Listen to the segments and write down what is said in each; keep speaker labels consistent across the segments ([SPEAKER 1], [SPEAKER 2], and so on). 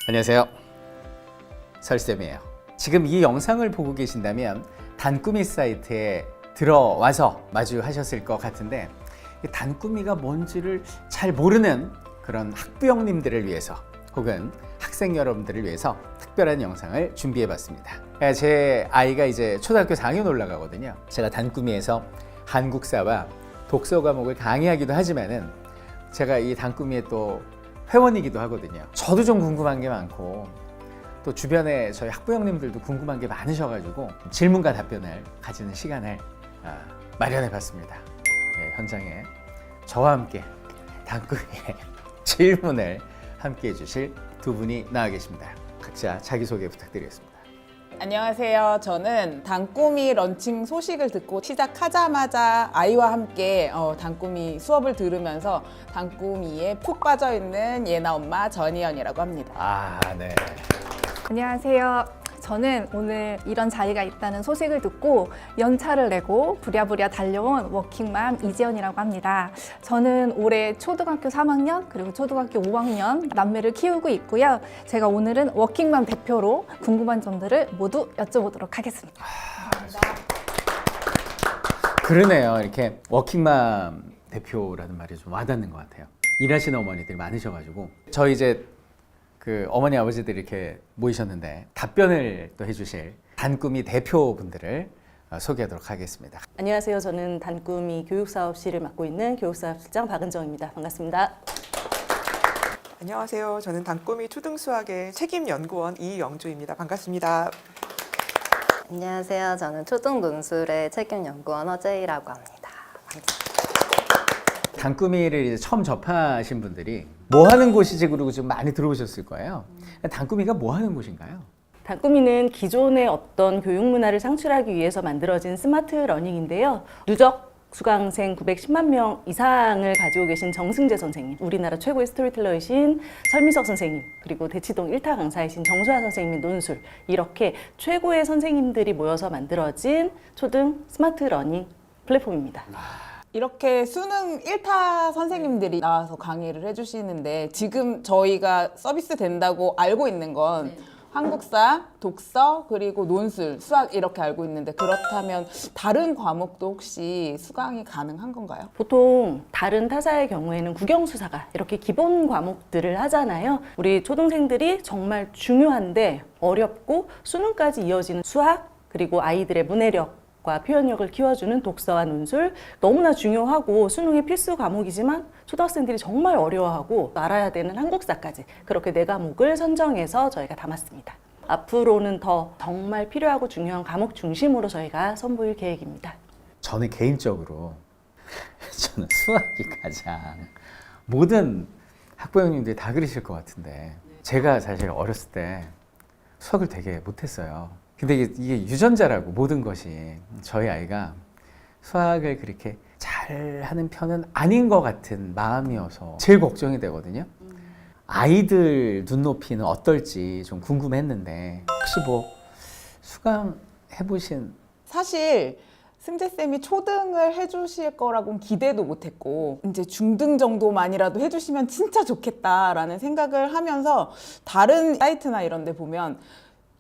[SPEAKER 1] 안녕하세요, 설쌤이에요. 지금 이 영상을 보고 계신다면 단꾸미 사이트에 들어와서 마주하셨을 것 같은데, 단꾸미가 뭔지를 잘 모르는 그런 학부형님들을 위해서 혹은 학생 여러분들을 위해서 특별한 영상을 준비해 봤습니다. 제 아이가 이제 초등학교 4학년 올라가거든요. 제가 단꾸미에서 한국사와 독서 과목을 강의하기도 하지만은 제가 이 단꾸미의 또 회원이기도 하거든요. 저도 좀 궁금한 게 많고 또 주변에 저희 학부형님들도 궁금한 게 많으셔가지고 질문과 답변을 가지는 시간을 마련해 봤습니다. 현장에 저와 함께 단꾸미의 질문을 함께 해주실 두 분이 나와 계십니다. 각자 자기소개 부탁드리겠습니다.
[SPEAKER 2] 안녕하세요. 저는 단꾸미 런칭 소식을 듣고 시작하자마자 아이와 함께 단꾸미 수업을 들으면서 단꾸미에 푹 빠져있는 예나 엄마 전희연이라고 합니다.
[SPEAKER 1] 네.
[SPEAKER 3] 안녕하세요. 저는 오늘 이런 자리가 있다는 소식을 듣고 연차를 내고 부랴부랴 달려온 워킹맘 이지연이라고 합니다. 저는 올해 초등학교 3학년 그리고 초등학교 5학년 남매를 키우고 있고요. 제가 오늘은 워킹맘 대표로 궁금한 점들을 모두 여쭤보도록 하겠습니다.
[SPEAKER 1] 그러네요. 이렇게 워킹맘 대표라는 말이 좀 와닿는 것 같아요. 일하시는 어머니들이 많으셔가지고 저희 이제 그 어머니 아버지들이 이렇게 모이셨는데 답변을 또 해주실 단꾸미 대표분들을 소개하도록 하겠습니다.
[SPEAKER 4] 안녕하세요. 저는 단꾸미 교육사업실을 맡고 있는 교육사업실장 박은정입니다. 반갑습니다.
[SPEAKER 5] 안녕하세요. 저는 단꾸미 초등수학의 책임연구원 이영주입니다. 반갑습니다.
[SPEAKER 6] 안녕하세요. 저는 초등논술의 책임연구원 허재희라고 합니다. 반갑습니다.
[SPEAKER 1] 단꾸미를 이제 처음 접하신 분들이 뭐 하는 곳이지 그러고 좀 많이 들어오셨을 거예요. 단꾸미가 뭐 하는 곳인가요?
[SPEAKER 4] 단꾸미는 기존의 어떤 교육 문화를 창출하기 위해서 만들어진 스마트 러닝인데요. 누적 수강생 910만 명 이상을 가지고 계신 정승재 선생님, 우리나라 최고의 스토리텔러이신 설미석 선생님, 그리고 대치동 1타 강사이신 정수아 선생님의 논술, 이렇게 최고의 선생님들이 모여서 만들어진 초등 스마트 러닝 플랫폼입니다.
[SPEAKER 2] 이렇게 수능 1타 선생님들이 나와서 강의를 해주시는데 지금 저희가 서비스 된다고 알고 있는 건 한국사, 독서, 그리고 논술, 수학 이렇게 알고 있는데 그렇다면 다른 과목도 혹시 수강이 가능한 건가요?
[SPEAKER 4] 보통 다른 타사의 경우에는 국영수사가 이렇게 기본 과목들을 하잖아요. 우리 초등생들이 정말 중요한데 어렵고 수능까지 이어지는 수학, 그리고 아이들의 문해력 과 표현력을 키워주는 독서와 논술, 너무나 중요하고 수능의 필수 과목이지만 초등학생들이 정말 어려워하고 알아야 되는 한국사까지 그렇게 4과목을 선정해서 저희가 담았습니다. 앞으로는 더 정말 필요하고 중요한 과목 중심으로 저희가 선보일 계획입니다.
[SPEAKER 1] 저는 개인적으로 저는 수학이 가장 모든 학부형님들이 다 그러실 것 같은데 제가 사실 어렸을 때 수학을 되게 못했어요. 근데 이게 유전자라고 모든 것이 저희 아이가 수학을 그렇게 잘하는 편은 아닌 것 같은 마음이어서 제일 걱정이 되거든요. 아이들 눈높이는 어떨지 좀 궁금했는데 혹시 뭐 수강해보신?
[SPEAKER 2] 사실 승재쌤이 초등을 해주실 거라고는 기대도 못했고 이제 중등 정도만이라도 해주시면 진짜 좋겠다라는 생각을 하면서 다른 사이트나 이런 데 보면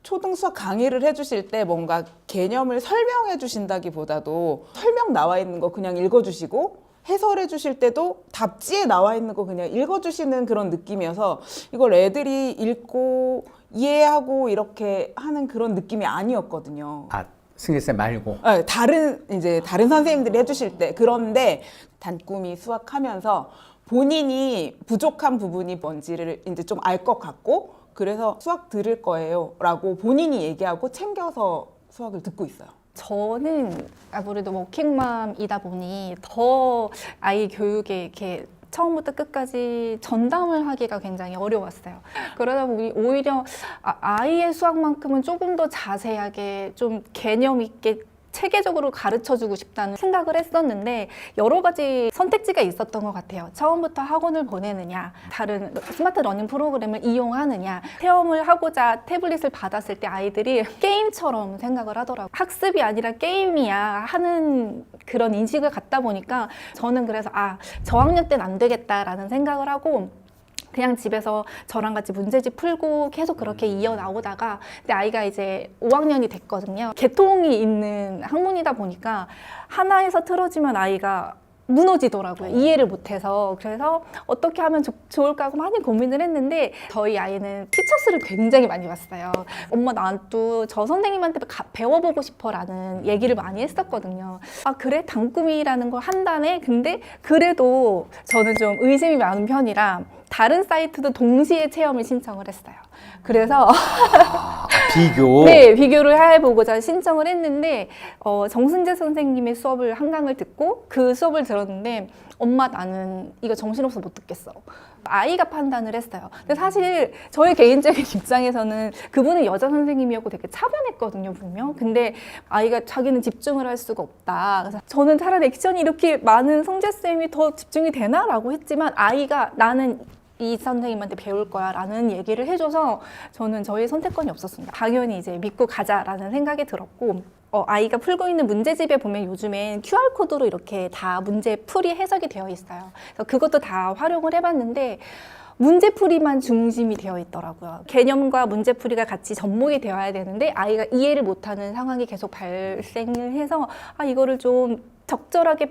[SPEAKER 2] 초등 수학 강의를 해주실 때 뭔가 개념을 설명해 주신다기보다도 설명 나와 있는 거 그냥 읽어주시고 해설해 주실 때도 답지에 나와 있는 거 그냥 읽어주시는 그런 느낌이어서 이걸 애들이 읽고 이해하고 이렇게 하는 그런 느낌이 아니었거든요.
[SPEAKER 1] 승재쌤 말고?
[SPEAKER 2] 네, 다른 선생님들이 해주실 때. 그런데 단꾸미 수학하면서 본인이 부족한 부분이 뭔지를 이제 좀 알 것 같고 그래서 수학 들을 거예요 라고 본인이 얘기하고 챙겨서 수학을 듣고 있어요.
[SPEAKER 3] 저는 아무래도 워킹맘이다 보니 더 아이 교육에 이렇게 처음부터 끝까지 전담을 하기가 굉장히 어려웠어요. 그러다 보니 오히려 아이의 수학만큼은 조금 더 자세하게 좀 개념 있게 체계적으로 가르쳐주고 싶다는 생각을 했었는데 여러 가지 선택지가 있었던 것 같아요. 처음부터 학원을 보내느냐, 다른 스마트 러닝 프로그램을 이용하느냐, 체험을 하고자 태블릿을 받았을 때 아이들이 게임처럼 생각을 하더라고요. 학습이 아니라 게임이야 하는 그런 인식을 갖다 보니까 저는 그래서 저학년 때는 안 되겠다라는 생각을 하고 그냥 집에서 저랑 같이 문제집 풀고 계속 그렇게 이어나오다가 근데 아이가 이제 5학년이 됐거든요. 개통이 있는 학문이다 보니까 하나에서 틀어지면 아이가 무너지더라고요. 이해를 못해서. 그래서 어떻게 하면 좋을까 하고 많이 고민을 했는데 저희 아이는 티처스를 굉장히 많이 봤어요. 엄마 나도 저 선생님한테 배워보고 싶어라는 얘기를 많이 했었거든요. 아 그래? 단꿈이라는 걸 한다네? 근데 그래도 저는 좀 의심이 많은 편이라 다른 사이트도 동시에 체험을 신청을 했어요. 그래서
[SPEAKER 1] 비교.
[SPEAKER 3] 네, 비교를 해보고자 신청을 했는데 정승재 선생님의 수업을 한 강을 듣고 그 수업을 들었는데 엄마 나는 이거 정신없어 못 듣겠어. 아이가 판단을 했어요. 근데 사실 저의 개인적인 입장에서는 그분은 여자 선생님이었고 되게 차분했거든요, 분명. 근데 아이가 자기는 집중을 할 수가 없다. 그래서 저는 차라리 액션이 이렇게 많은 성재쌤이 더 집중이 되나라고 했지만 아이가 나는 이 선생님한테 배울 거야 라는 얘기를 해줘서 저는 저희 선택권이 없었습니다. 당연히 이제 믿고 가자라는 생각이 들었고 아이가 풀고 있는 문제집에 보면 요즘엔 QR코드로 이렇게 다 문제풀이 해석이 되어 있어요. 그래서 그것도 다 활용을 해봤는데 문제풀이만 중심이 되어 있더라고요. 개념과 문제풀이가 같이 접목이 되어야 되는데 아이가 이해를 못하는 상황이 계속 발생을 해서 이거를 좀 적절하게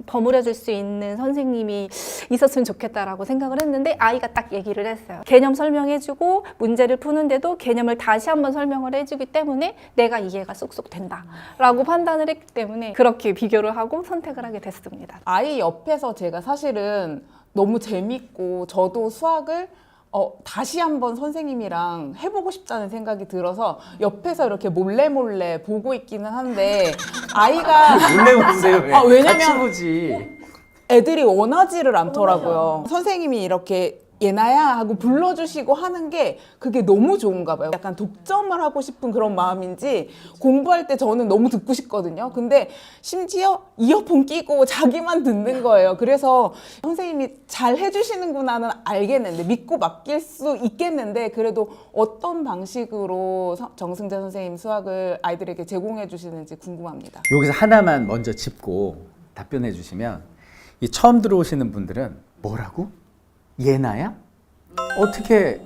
[SPEAKER 3] 버무려 줄 수 있는 선생님이 있었으면 좋겠다라고 생각을 했는데 아이가 딱 얘기를 했어요. 개념 설명해주고 문제를 푸는데도 개념을 다시 한번 설명을 해주기 때문에 내가 이해가 쏙쏙 된다라고 판단을 했기 때문에 그렇게 비교를 하고 선택을 하게 됐습니다.
[SPEAKER 2] 아이 옆에서 제가 사실은 너무 재밌고 저도 수학을 다시 한번 선생님이랑 해보고 싶다는 생각이 들어서 옆에서 이렇게 몰래 보고 있기는 한데 아이가
[SPEAKER 1] 몰래 보세요. 왜?
[SPEAKER 2] 왜냐면
[SPEAKER 1] 같이 보지.
[SPEAKER 2] 애들이 원하지를 않더라고요. 선생님이 이렇게 예나야 하고 불러주시고 하는 게 그게 너무 좋은가 봐요. 약간 독점을 하고 싶은 그런 마음인지 공부할 때 저는 너무 듣고 싶거든요. 근데 심지어 이어폰 끼고 자기만 듣는 거예요. 그래서 선생님이 잘 해주시는구나는 알겠는데 믿고 맡길 수 있겠는데 그래도 어떤 방식으로 정승재 선생님 수학을 아이들에게 제공해 주시는지 궁금합니다.
[SPEAKER 1] 여기서 하나만 먼저 짚고 답변해 주시면 이 처음 들어오시는 분들은 뭐라고? 예나야? 어떻게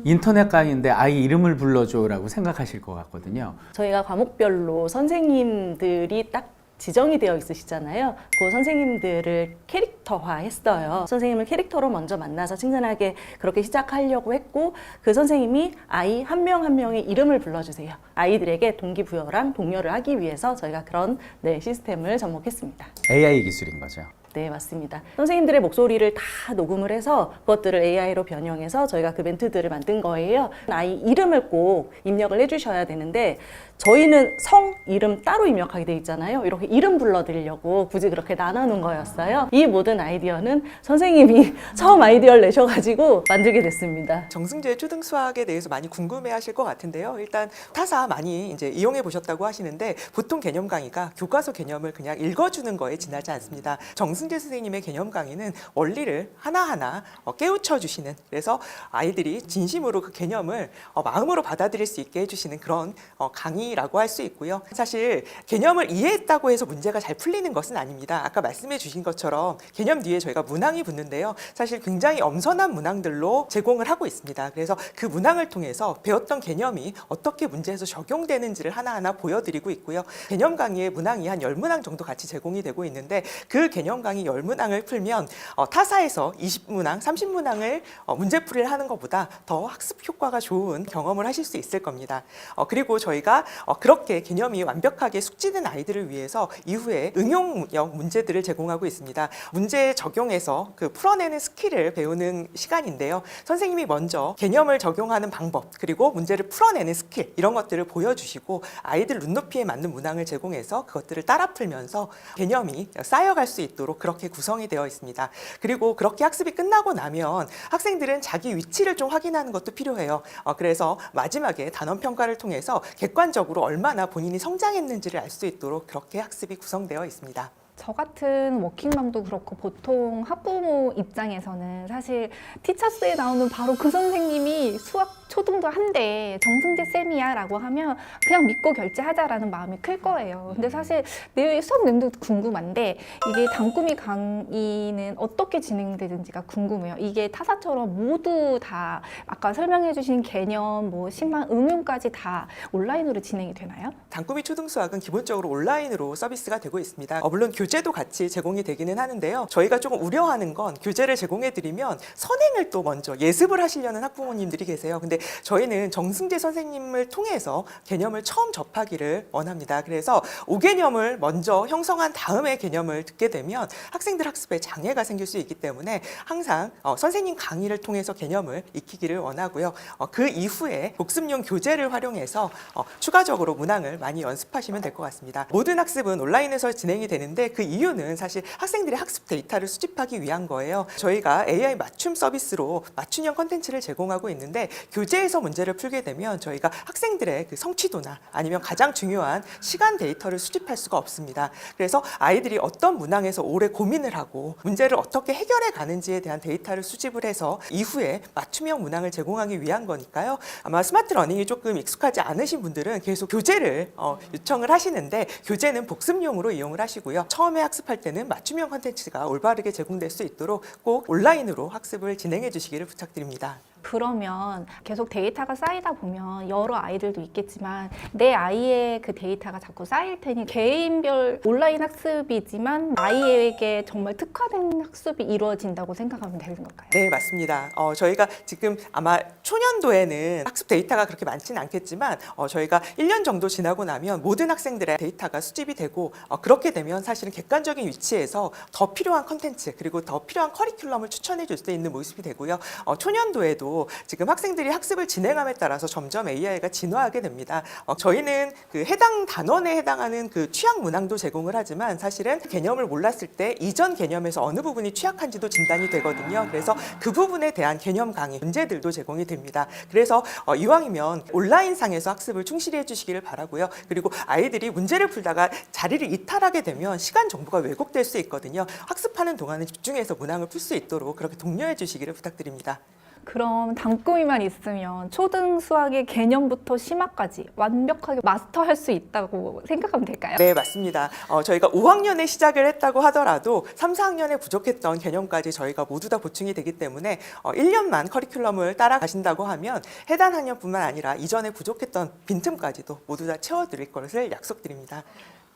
[SPEAKER 1] 인터넷 강의인데 아이 이름을 불러줘라고 생각하실 것 같거든요.
[SPEAKER 4] 저희가 과목별로 선생님들이 딱 지정이 되어 있으시잖아요. 그 선생님들을 캐릭터화 했어요. 선생님을 캐릭터로 먼저 만나서 친근하게 그렇게 시작하려고 했고 그 선생님이 아이 한 명 한 명의 이름을 불러주세요. 아이들에게 동기부여랑 독려를 하기 위해서 저희가 그런 시스템을 접목했습니다.
[SPEAKER 1] AI 기술인 거죠.
[SPEAKER 4] 네, 맞습니다. 선생님들의 목소리를 다 녹음을 해서 그것들을 AI로 변형해서 저희가 그 멘트들을 만든 거예요. 아이 이름을 꼭 입력을 해주셔야 되는데 저희는 성, 이름 따로 입력하게 돼 있잖아요. 이렇게 이름 불러드리려고 굳이 그렇게 나눠놓은 거였어요. 이 모든 아이디어는 선생님이 처음 아이디어를 내셔가지고 만들게 됐습니다.
[SPEAKER 5] 정승재 초등수학에 대해서 많이 궁금해하실 것 같은데요. 일단 타사 많이 이제 이용해 보셨다고 하시는데 보통 개념 강의가 교과서 개념을 그냥 읽어주는 거에 지나지 않습니다. 정승재 선생님의 개념 강의는 원리를 하나하나 깨우쳐 주시는, 그래서 아이들이 진심으로 그 개념을 마음으로 받아들일 수 있게 해주시는 그런 강의라고 할 수 있고요. 사실 개념을 이해했다고 해서 문제가 잘 풀리는 것은 아닙니다. 아까 말씀해 주신 것처럼 개념 뒤에 저희가 문항이 붙는데요. 사실 굉장히 엄선한 문항들로 제공을 하고 있습니다. 그래서 그 문항을 통해서 배웠던 개념이 어떻게 문제에서 적용되는지를 하나하나 보여드리고 있고요. 개념 강의의 문항이 한 10문항 정도 같이 제공이 되고 있는데 그 개념 강의 10문항을 풀면 타사에서 20문항, 30문항을 문제풀이를 하는 것보다 더 학습 효과가 좋은 경험을 하실 수 있을 겁니다. 그리고 저희가 그렇게 개념이 완벽하게 숙지된 아이들을 위해서 이후에 응용형 문제들을 제공하고 있습니다. 문제 적용해서 그 풀어내는 스킬을 배우는 시간인데요. 선생님이 먼저 개념을 적용하는 방법, 그리고 문제를 풀어내는 스킬, 이런 것들을 보여주시고 아이들 눈높이에 맞는 문항을 제공해서 그것들을 따라 풀면서 개념이 쌓여갈 수 있도록 그렇게 구성이 되어 있습니다. 그리고 그렇게 학습이 끝나고 나면 학생들은 자기 위치를 좀 확인하는 것도 필요해요. 그래서 마지막에 단원 평가를 통해서 객관적으로 얼마나 본인이 성장했는지를 알 수 있도록 그렇게 학습이 구성되어 있습니다.
[SPEAKER 3] 저 같은 워킹맘도 그렇고 보통 학부모 입장에서는 사실 티처스에 나오는 바로 그 선생님이 수학 초등도 한대 정승재 쌤이야 라고 하면 그냥 믿고 결제하자라는 마음이 클 거예요. 근데 사실 내 수업 내용도 궁금한데 이게 단꾸미 강의는 어떻게 진행되는지가 궁금해요. 이게 타사처럼 모두 다 아까 설명해 주신 개념, 뭐 심한 응용까지 다 온라인으로 진행이 되나요?
[SPEAKER 5] 단꾸미 초등수학은 기본적으로 온라인으로 서비스가 되고 있습니다. 물론 교재도 같이 제공이 되기는 하는데요. 저희가 조금 우려하는 건 교재를 제공해드리면 선행을 또 먼저 예습을 하시려는 학부모님들이 계세요. 근데 저희는 정승재 선생님을 통해서 개념을 처음 접하기를 원합니다. 그래서 5개념을 먼저 형성한 다음에 개념을 듣게 되면 학생들 학습에 장애가 생길 수 있기 때문에 항상 선생님 강의를 통해서 개념을 익히기를 원하고요. 그 이후에 복습용 교재를 활용해서 추가적으로 문항을 많이 연습하시면 될 것 같습니다. 모든 학습은 온라인에서 진행이 되는데 그 이유는 사실 학생들의 학습 데이터를 수집하기 위한 거예요. 저희가 AI 맞춤 서비스로 맞춤형 컨텐츠를 제공하고 있는데 교재에서 문제를 풀게 되면 저희가 학생들의 그 성취도나 아니면 가장 중요한 시간 데이터를 수집할 수가 없습니다. 그래서 아이들이 어떤 문항에서 오래 고민을 하고 문제를 어떻게 해결해 가는지에 대한 데이터를 수집을 해서 이후에 맞춤형 문항을 제공하기 위한 거니까요. 아마 스마트 러닝이 조금 익숙하지 않으신 분들은 계속 교재를 요청을 하시는데 교재는 복습용으로 이용을 하시고요. 처음에 학습할 때는 맞춤형 컨텐츠가 올바르게 제공될 수 있도록 꼭 온라인으로 학습을 진행해 주시기를 부탁드립니다.
[SPEAKER 3] 그러면 계속 데이터가 쌓이다 보면 여러 아이들도 있겠지만 내 아이의 그 데이터가 자꾸 쌓일 테니 개인별 온라인 학습이지만 아이에게 정말 특화된 학습이 이루어진다고 생각하면 되는 걸까요?
[SPEAKER 5] 네, 맞습니다. 저희가 지금 아마 초년도에는 학습 데이터가 그렇게 많지는 않겠지만 저희가 1년 정도 지나고 나면 모든 학생들의 데이터가 수집이 되고 그렇게 되면 사실은 객관적인 위치에서 더 필요한 컨텐츠 그리고 더 필요한 커리큘럼을 추천해 줄 수 있는 모습이 되고요. 초년도에도 지금 학생들이 학습을 진행함에 따라서 점점 AI가 진화하게 됩니다. 저희는 그 해당 단원에 해당하는 그 취약 문항도 제공을 하지만 사실은 개념을 몰랐을 때 이전 개념에서 어느 부분이 취약한지도 진단이 되거든요. 그래서 그 부분에 대한 개념 강의 문제들도 제공이 됩니다. 그래서 이왕이면 온라인상에서 학습을 충실히 해주시기를 바라고요. 그리고 아이들이 문제를 풀다가 자리를 이탈하게 되면 시간 정보가 왜곡될 수 있거든요. 학습하는 동안은 집중해서 문항을 풀 수 있도록 그렇게 독려해 주시기를 부탁드립니다.
[SPEAKER 3] 그럼 단꾸미만 있으면 초등 수학의 개념부터 심화까지 완벽하게 마스터할 수 있다고 생각하면 될까요?
[SPEAKER 5] 네, 맞습니다. 저희가 5학년에 시작을 했다고 하더라도 3, 4학년에 부족했던 개념까지 저희가 모두 다 보충이 되기 때문에 1년만 커리큘럼을 따라가신다고 하면 해당 학년뿐만 아니라 이전에 부족했던 빈틈까지도 모두 다 채워드릴 것을 약속드립니다.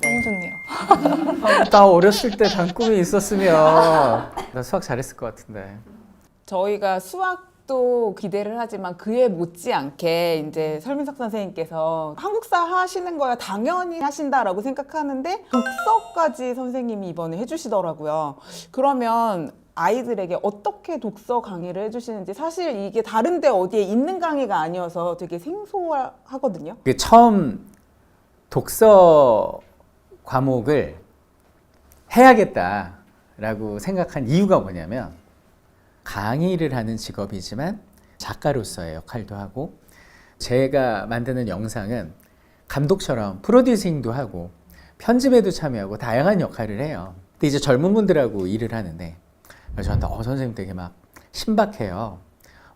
[SPEAKER 3] 너무 좋네요.
[SPEAKER 1] 나 어렸을 때 단꿈이 있었으면 나 수학 잘했을 것 같은데.
[SPEAKER 2] 저희가 수학도 기대를 하지만 그에 못지않게 이제 설민석 선생님께서 한국사 하시는 거야 당연히 하신다라고 생각하는데 독서까지 선생님이 이번에 해주시더라고요. 그러면 아이들에게 어떻게 독서 강의를 해주시는지 사실 이게 다른 데 어디에 있는 강의가 아니어서 되게 생소하거든요.
[SPEAKER 1] 처음 독서 과목을 해야겠다라고 생각한 이유가 뭐냐면 강의를 하는 직업이지만 작가로서의 역할도 하고 제가 만드는 영상은 감독처럼 프로듀싱도 하고 편집에도 참여하고 다양한 역할을 해요. 근데 이제 젊은 분들하고 일을 하는데 저한테 선생님 되게 막 신박해요.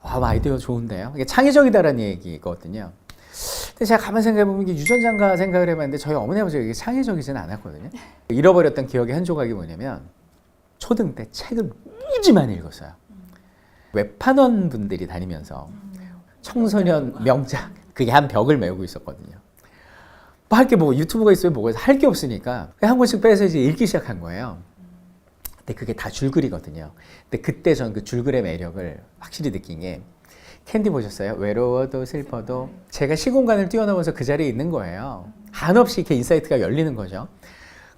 [SPEAKER 1] 아이디어 좋은데요? 이게 창의적이다라는 얘기거든요. 근데 제가 가만 생각해보면 이게 유전자인가 생각을 해봤는데 저희 어머니 아버지가 이게 창의적이지는 않았거든요. 잃어버렸던 기억의 한 조각이 뭐냐면 초등 때 책을 무지 많이 읽었어요. 외판원 분들이 다니면서 청소년 명작 그게 한 벽을 메우고 있었거든요. 뭐 할 게 뭐 유튜브가 있어요, 뭐가 있어요. 할 게 없으니까 한 권씩 빼서 이제 읽기 시작한 거예요. 근데 그게 다 줄글이거든요. 근데 그때 전 그 줄글의 매력을 확실히 느낀 게 캔디 보셨어요? 외로워도 슬퍼도 제가 시공간을 뛰어넘어서 그 자리에 있는 거예요. 한없이 이렇게 인사이트가 열리는 거죠.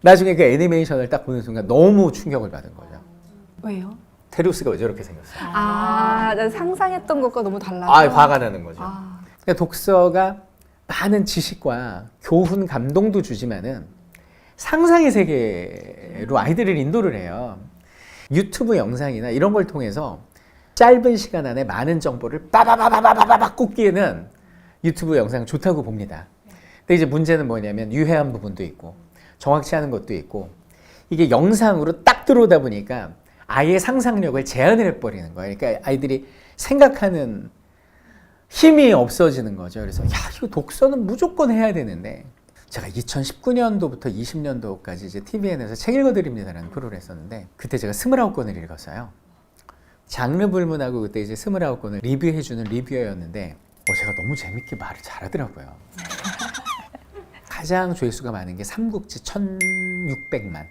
[SPEAKER 1] 나중에 그 애니메이션을 딱 보는 순간 너무 충격을 받은 거죠.
[SPEAKER 3] 왜요?
[SPEAKER 1] 테루스가 왜 저렇게 생겼어요?
[SPEAKER 3] 나 상상했던 것과 너무 달라서.
[SPEAKER 1] 화가 나는 거죠. 그러니까 독서가 많은 지식과 교훈, 감동도 주지만은 상상의 세계로 아이들을 인도를 해요. 유튜브 영상이나 이런 걸 통해서 짧은 시간 안에 많은 정보를 빠바바바바바박 꽂기에는 유튜브 영상 좋다고 봅니다. 근데 이제 문제는 뭐냐면 유해한 부분도 있고 정확치 않은 것도 있고 이게 영상으로 딱 들어오다 보니까 아이의 상상력을 제한을 해버리는 거예요. 그러니까 아이들이 생각하는 힘이 없어지는 거죠. 그래서 야, 이거 독서는 무조건 해야 되는데 제가 2019년도부터 20년도까지 이제 TVN에서 책 읽어드립니다라는 프로를 했었는데 그때 제가 29권을 읽었어요. 장르 불문하고 그때 이제 29권을 리뷰해주는 리뷰어였는데 제가 너무 재밌게 말을 잘하더라고요. 가장 조회수가 많은 게 삼국지 1600만.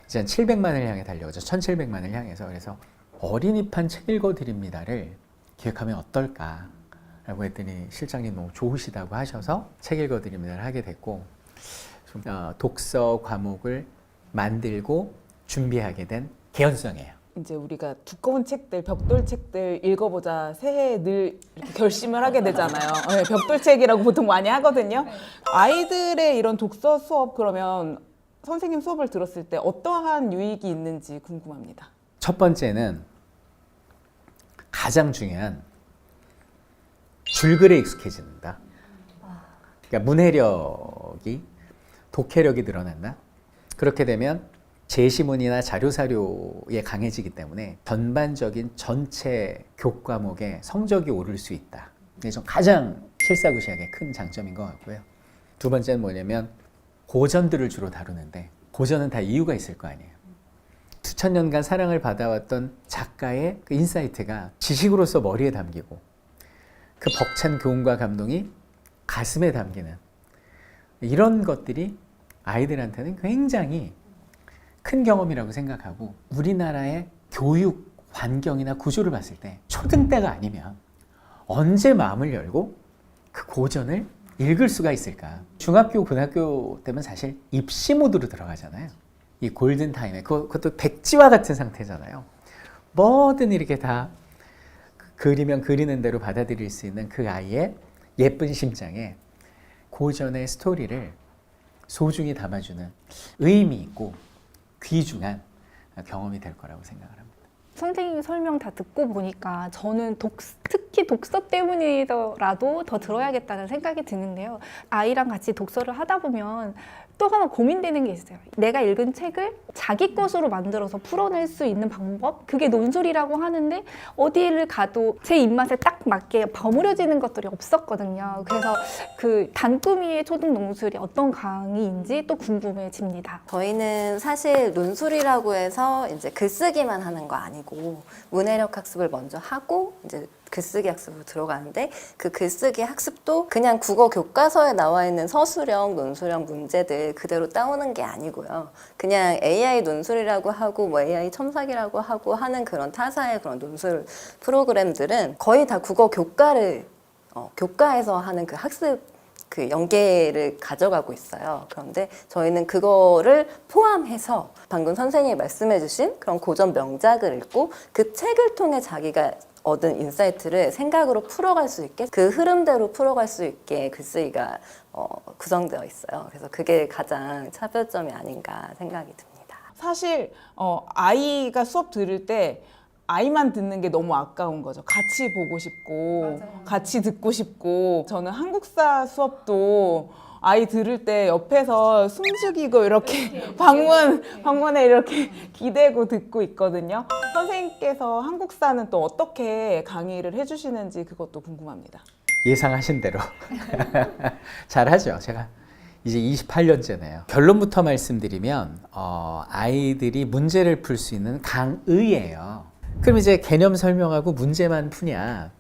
[SPEAKER 1] 이제 한 700만을 향해 달려오죠. 1700만을 향해서. 그래서 어린이판 책 읽어드립니다를 기획하면 어떨까? 라고 했더니 실장님 너무 좋으시다고 하셔서 책 읽어드립니다를 하게 됐고 좀, 독서 과목을 만들고 준비하게 된 개연성이에요.
[SPEAKER 2] 이제 우리가 두꺼운 책들, 벽돌 책들 읽어보자 새해에 늘 이렇게 결심을 하게 되잖아요. 네, 벽돌 책이라고 보통 많이 하거든요. 아이들의 이런 독서 수업 그러면 선생님 수업을 들었을 때 어떠한 유익이 있는지 궁금합니다.
[SPEAKER 1] 첫 번째는 가장 중요한 줄글에 익숙해진다. 그러니까 문해력이 독해력이 늘어난다. 그렇게 되면 제시문이나 자료사료에 강해지기 때문에 전반적인 전체 교과목의 성적이 오를 수 있다. 이게 좀 가장 실사구시하게 큰 장점인 것 같고요. 두 번째는 뭐냐면 고전들을 주로 다루는데 고전은 다 이유가 있을 거 아니에요. 수천 년간 사랑을 받아왔던 작가의 그 인사이트가 지식으로서 머리에 담기고 그 벅찬 교훈과 감동이 가슴에 담기는 이런 것들이 아이들한테는 굉장히 큰 경험이라고 생각하고 우리나라의 교육 환경이나 구조를 봤을 때 초등 때가 아니면 언제 마음을 열고 그 고전을 읽을 수가 있을까? 중학교, 고등학교 때면 사실 입시 모드로 들어가잖아요. 이 골든 타임에 그것도 백지와 같은 상태잖아요. 뭐든 이렇게 다 그리면 그리는 대로 받아들일 수 있는 그 아이의 예쁜 심장에 고전의 스토리를 소중히 담아주는 의미 있고 귀중한 경험이 될 거라고 생각을 합니다.
[SPEAKER 3] 선생님 설명 다 듣고 보니까 저는 특히 독서 때문이더라도 더 들어야겠다는 생각이 드는데요. 아이랑 같이 독서를 하다 보면 또 하나 고민되는 게 있어요. 내가 읽은 책을 자기 것으로 만들어서 풀어낼 수 있는 방법? 그게 논술이라고 하는데 어디를 가도 제 입맛에 딱 맞게 버무려지는 것들이 없었거든요. 그래서 그 단꾸미의 초등 논술이 어떤 강의인지 또 궁금해집니다.
[SPEAKER 6] 저희는 사실 논술이라고 해서 이제 글쓰기만 하는 거 아니고 문해력 학습을 먼저 하고 이제 글쓰기 학습으로 들어가는데 그 글쓰기 학습도 그냥 국어 교과서에 나와 있는 서술형, 논술형 문제들 그대로 따오는 게 아니고요. 그냥 AI 논술이라고 하고 뭐 AI 첨삭이라고 하고 하는 그런 타사의 그런 논술 프로그램들은 거의 다 국어 교과를 교과에서 하는 그 학습 그 연계를 가져가고 있어요. 그런데 저희는 그거를 포함해서 방금 선생님이 말씀해 주신 그런 고전 명작을 읽고 그 책을 통해 자기가 얻은 인사이트를 생각으로 풀어갈 수 있게 그 흐름대로 풀어갈 수 있게 글쓰기가 구성되어 있어요. 그래서 그게 가장 차별점이 아닌가 생각이 듭니다.
[SPEAKER 2] 사실 아이가 수업 들을 때 아이만 듣는 게 너무 아까운 거죠. 같이 보고 싶고 같이 듣고 싶고 저는 한국사 수업도 아이 들을 때 옆에서 숨죽이고 이렇게 방문에 이렇게 기대고 듣고 있거든요. 선생님께서 한국사는 또 어떻게 강의를 해주시는지 그것도 궁금합니다.
[SPEAKER 1] 예상하신 대로 잘하죠. 제가 이제 28년째네요. 결론부터 말씀드리면 아이들이 문제를 풀 수 있는 강의예요. 그럼 이제 개념 설명하고 문제만 푸냐?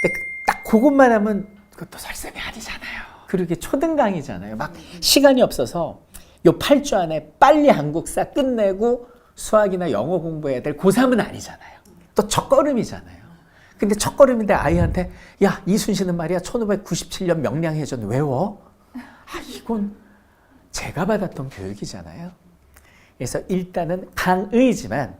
[SPEAKER 1] 근데 딱 그것만 하면 그것도 설쌤이 아니잖아요. 그렇게 초등 강의잖아요. 막 시간이 없어서 요 8주 안에 빨리 한국사 끝내고 수학이나 영어 공부해야 될 고3은 아니잖아요. 또 첫걸음이잖아요. 근데 첫걸음인데 아이한테 야, 이순신은 말이야 1597년 명량해전 외워? 이건 제가 받았던 교육이잖아요. 그래서 일단은 강의지만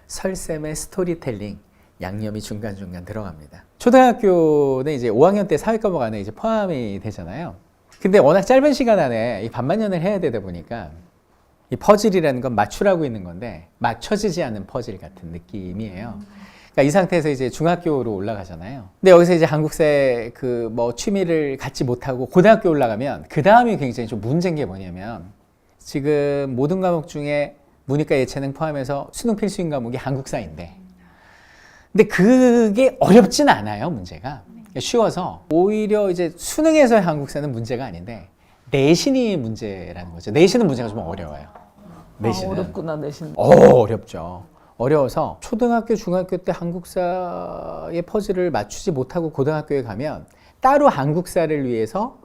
[SPEAKER 1] 설쌤의 스토리텔링 양념이 중간중간 들어갑니다. 초등학교는 이제 5학년 때 사회 과목 안에 이제 포함이 되잖아요. 근데 워낙 짧은 시간 안에 이 반만년을 해야 되다 보니까 이 퍼즐이라는 건 맞추라고 있는 건데 맞춰지지 않는 퍼즐 같은 느낌이에요. 그러니까 이 상태에서 이제 중학교로 올라가잖아요. 근데 여기서 이제 한국사 그 뭐 취미를 갖지 못하고 고등학교 올라가면 그 다음이 굉장히 좀 문제인 게 뭐냐면 지금 모든 과목 중에 문이과 예체능 포함해서 수능 필수인 과목이 한국사인데, 근데 그게 어렵진 않아요, 문제가. 쉬워서 오히려 이제 수능에서의 한국사는 문제가 아닌데 내신이 문제라는 거죠. 내신은 문제가 좀 어려워요. 내신은.
[SPEAKER 2] 어렵구나 내신.
[SPEAKER 1] 어렵죠. 어려워서 초등학교, 중학교 때 한국사의 퍼즐을 맞추지 못하고 고등학교에 가면 따로 한국사를 위해서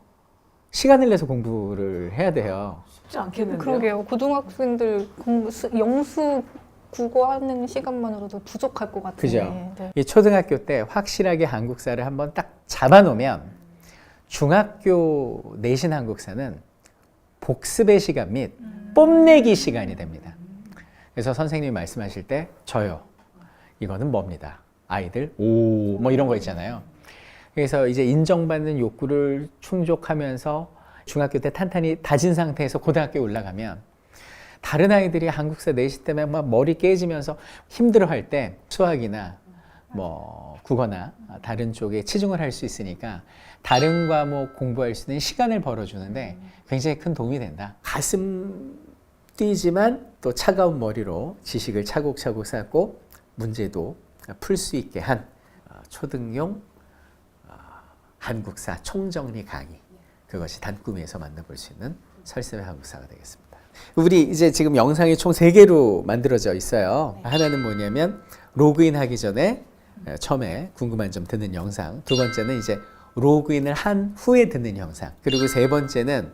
[SPEAKER 1] 시간을 내서 공부를 해야 돼요.
[SPEAKER 2] 쉽지 않겠는데요.
[SPEAKER 3] 그러게요. 고등학생들 영수 국어 하는 시간만으로도 부족할 것 같은데.
[SPEAKER 1] 그죠?
[SPEAKER 3] 네.
[SPEAKER 1] 이 초등학교 때 확실하게 한국사를 한번 딱 잡아놓으면 중학교 내신 한국사는 복습의 시간 및 뽐내기 시간이 됩니다. 그래서 선생님이 말씀하실 때 저요. 이거는 뭡니다. 아이들 오 뭐 이런 거 있잖아요. 그래서 이제 인정받는 욕구를 충족하면서 중학교 때 탄탄히 다진 상태에서 고등학교에 올라가면 다른 아이들이 한국사 내신 때문에 막 머리 깨지면서 힘들어할 때 수학이나 뭐 국어나 다른 쪽에 치중을 할 수 있으니까 다른 과목 공부할 수 있는 시간을 벌어주는데 굉장히 큰 도움이 된다. 가슴 뛰지만 또 차가운 머리로 지식을 차곡차곡 쌓고 문제도 풀 수 있게 한 초등용 한국사 총정리 강의, 그것이 단꿈에서 만나볼 수 있는 설쌤의 한국사가 되겠습니다. 우리 이제 지금 영상이 총 3개로 만들어져 있어요. 하나는 뭐냐면 로그인 하기 전에 처음에 궁금한 점 듣는 영상, 두 번째는 이제 로그인을 한 후에 듣는 영상, 그리고 세 번째는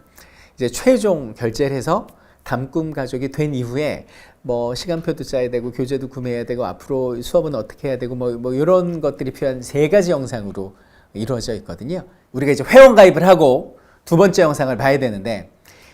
[SPEAKER 1] 이제 최종 결제를 해서 단꿈 가족이 된 이후에 뭐 시간표도 짜야 되고 교재도 구매해야 되고 앞으로 수업은 어떻게 해야 되고 뭐 이런 것들이 필요한 3가지 영상으로 이루어져 있거든요. 우리가 이제 회원 가입을 하고 두 번째 영상을 봐야 되는데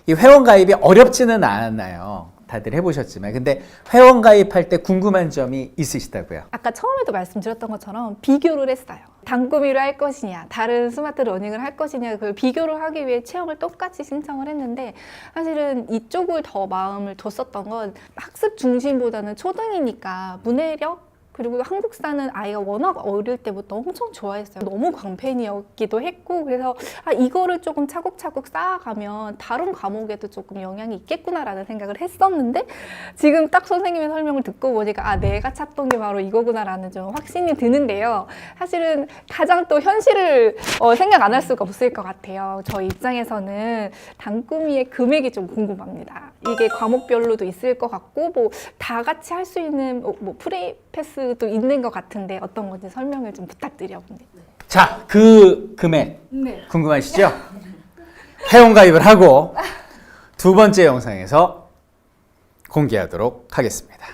[SPEAKER 1] 이 회원 가입이 어렵지는 않아요. 다들 해보셨지만. 근데 회원 가입할 때 궁금한 점이 있으시다고요?
[SPEAKER 3] 아까 처음에도 말씀드렸던 것처럼 비교를 했어요. 단꾸미를 할 것이냐, 다른 스마트 러닝을 할 것이냐, 그걸 비교를 하기 위해 체험을 똑같이 신청을 했는데 사실은 이쪽을 더 마음을 뒀었던 건 학습 중심보다는 초등이니까 문해력 그리고 한국사는 아이가 워낙 어릴 때부터 엄청 좋아했어요. 너무 광팬이었기도 했고 그래서 이거를 조금 차곡차곡 쌓아가면 다른 과목에도 조금 영향이 있겠구나라는 생각을 했었는데 지금 딱 선생님의 설명을 듣고 보니까 내가 찾던 게 바로 이거구나라는 좀 확신이 드는데요. 사실은 가장 또 현실을 생각 안 할 수가 없을 것 같아요. 저희 입장에서는 단꾸미의 금액이 좀 궁금합니다. 이게 과목별로도 있을 것 같고 뭐 다 같이 할 수 있는 뭐 프리 패스도 있는 것 같은데 어떤 건지 설명을 좀 부탁드려봅니다.
[SPEAKER 1] 자, 그 금액
[SPEAKER 3] 네.
[SPEAKER 1] 궁금하시죠? 회원 가입을 하고 두 번째 영상에서 공개하도록 하겠습니다.